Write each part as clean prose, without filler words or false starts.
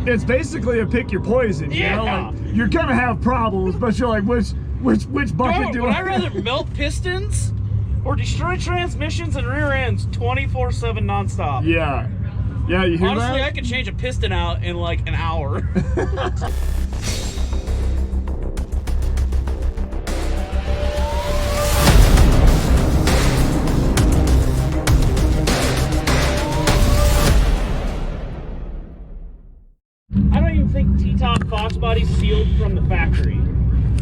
it's basically a pick your poison. You know? Like, you're gonna have problems, but you're like, which bucket do I'd rather melt pistons or destroy transmissions and rear ends 24/7 nonstop. Yeah. Yeah, you hear Honestly, that? I could change a piston out in like an hour. I don't even think T-top foxbody's sealed from the factory.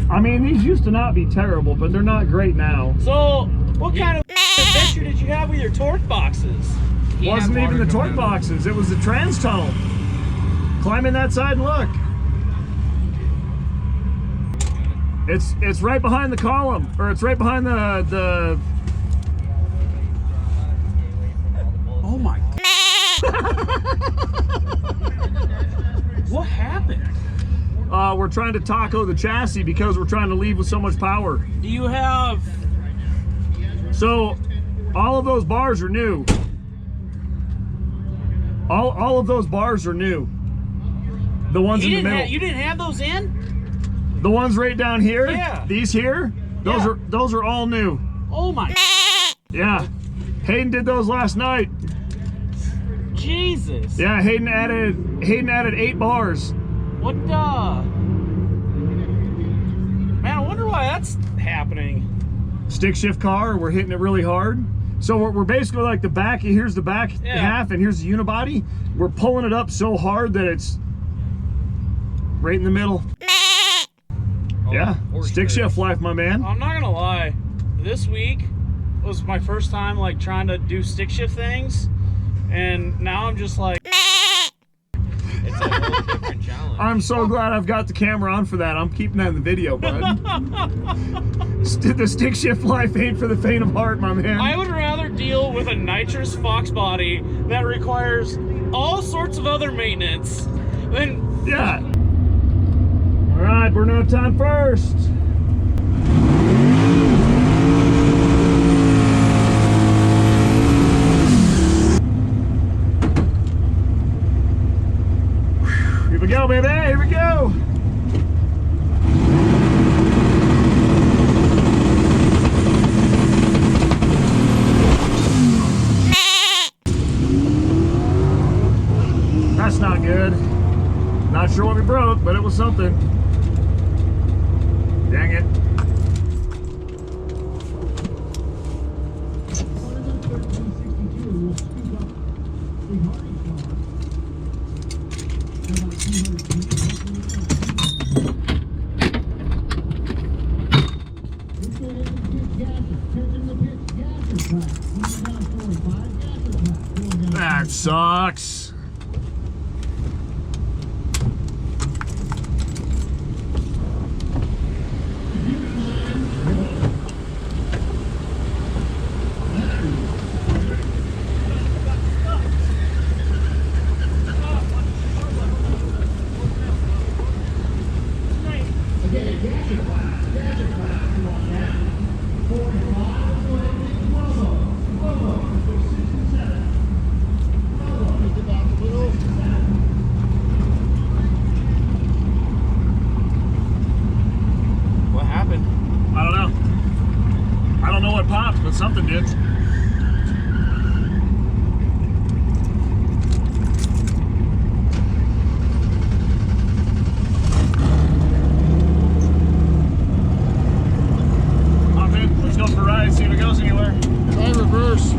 I mean, these used to not be terrible, but they're not great now. So, what kind of adventure did you have with your torque boxes? Wasn't even the torque boxes, it was the trans tunnel. Climb in that side and look. It's right behind the column, or it's right behind the Oh my What happened? We're trying to taco the chassis because we're trying to leave with so much power. Do you have... So, all of those bars are new. All of those bars are new. The ones in the middle. You didn't have those in? The ones right down here? Yeah. These here? Those are all new. Oh my... Yeah. Hayden did those last night. Jesus. Yeah, Hayden added 8 bars. What the... Man, I wonder why that's happening. Stick shift car, we're hitting it really hard. So we're basically like the back, here's the back half and here's the unibody. We're pulling it up so hard that it's right in the middle. Yeah, stick shift life, my man. I'm not gonna lie, this week was my first time like trying to do stick shift things, and now I'm just like, it's a whole different challenge. I'm so glad I've got the camera on for that. I'm keeping that in the video, bud. The stick shift life ain't for the faint of heart, my man. I would rather deal with a nitrous fox body that requires all sorts of other maintenance than... Yeah. All right, burn out time first. Here we go, baby. Here we go. That's not good. Not sure what we broke, but it was something. Dang it. That sucks. What happened? I don't know. I don't know what popped, but something did. Hop in. Let's go for a ride, see if it goes anywhere. Try reverse.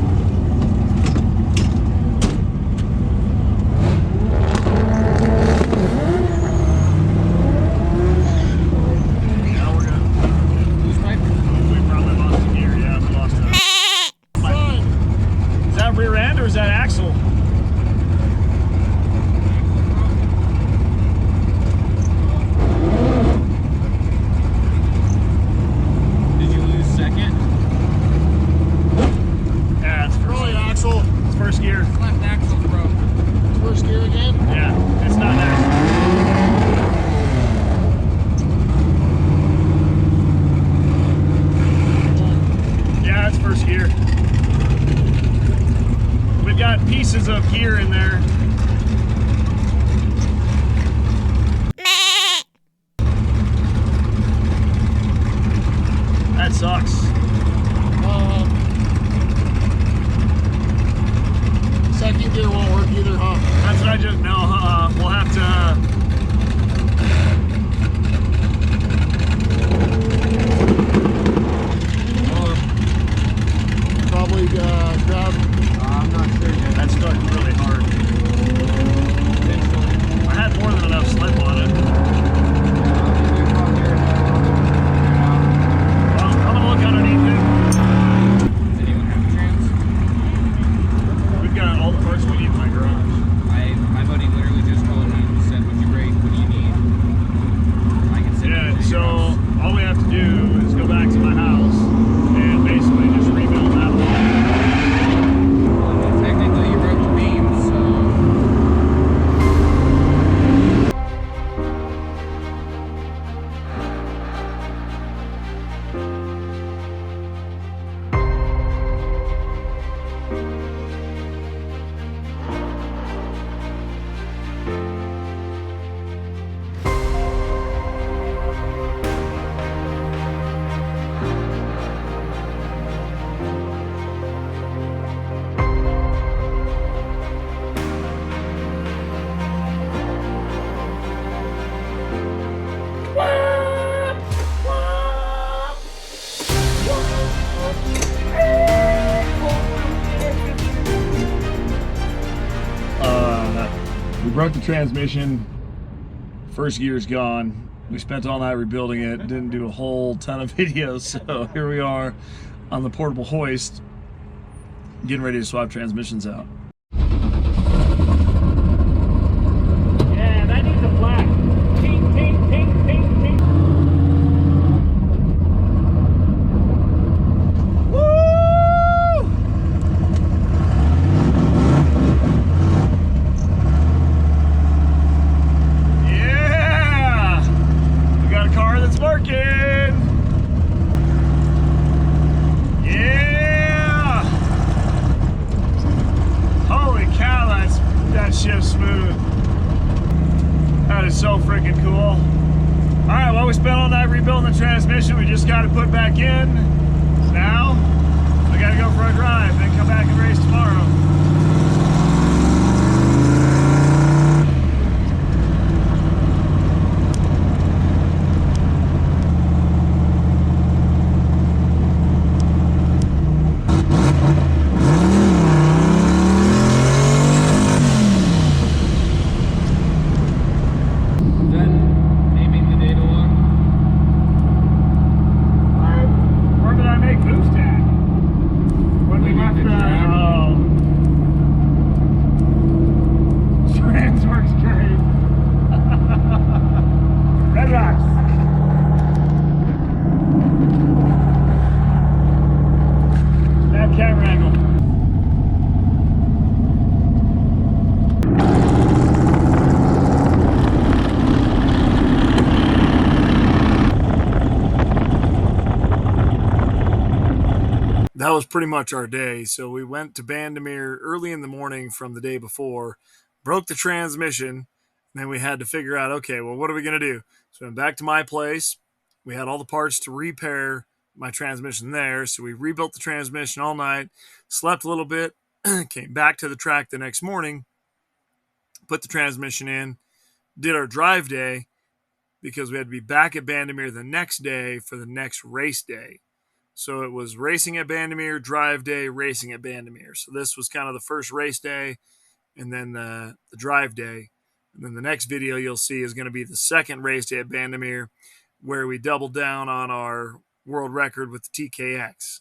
broke the transmission. First gear's gone. We spent all night rebuilding it. Didn't do a whole ton of videos, so here we are on the portable hoist, getting ready to swap transmissions out. Yeah, that needs a black. Tink, tink, tink, tink, tink. Woo! Yeah! We got a car that's working! Yeah! Holy cow, that shifts smooth. That is so freaking cool. All right, well, we spent all night rebuilding the transmission. We just got it put back in. Now, we gotta go for a drive, then come back and race tomorrow. That was pretty much our day. So we went to Bandimere early in the morning from the day before, broke the transmission, and then we had to figure out, okay, well, what are we going to do? So we went back to my place. We had all the parts to repair my transmission there. So we rebuilt the transmission all night, slept a little bit, came back to the track the next morning, put the transmission in, did our drive day because we had to be back at Bandimere the next day for the next race day. So it was racing at Bandimere, drive day, racing at Bandimere. So this was kind of the first race day and then the drive day. And then the next video you'll see is going to be the second race day at Bandimere, where we doubled down on our world record with the TKX.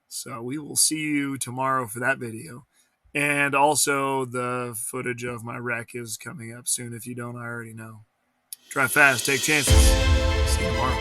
So we will see you tomorrow for that video. And also the footage of my wreck is coming up soon. If you don't already know. Drive fast, take chances. See you tomorrow.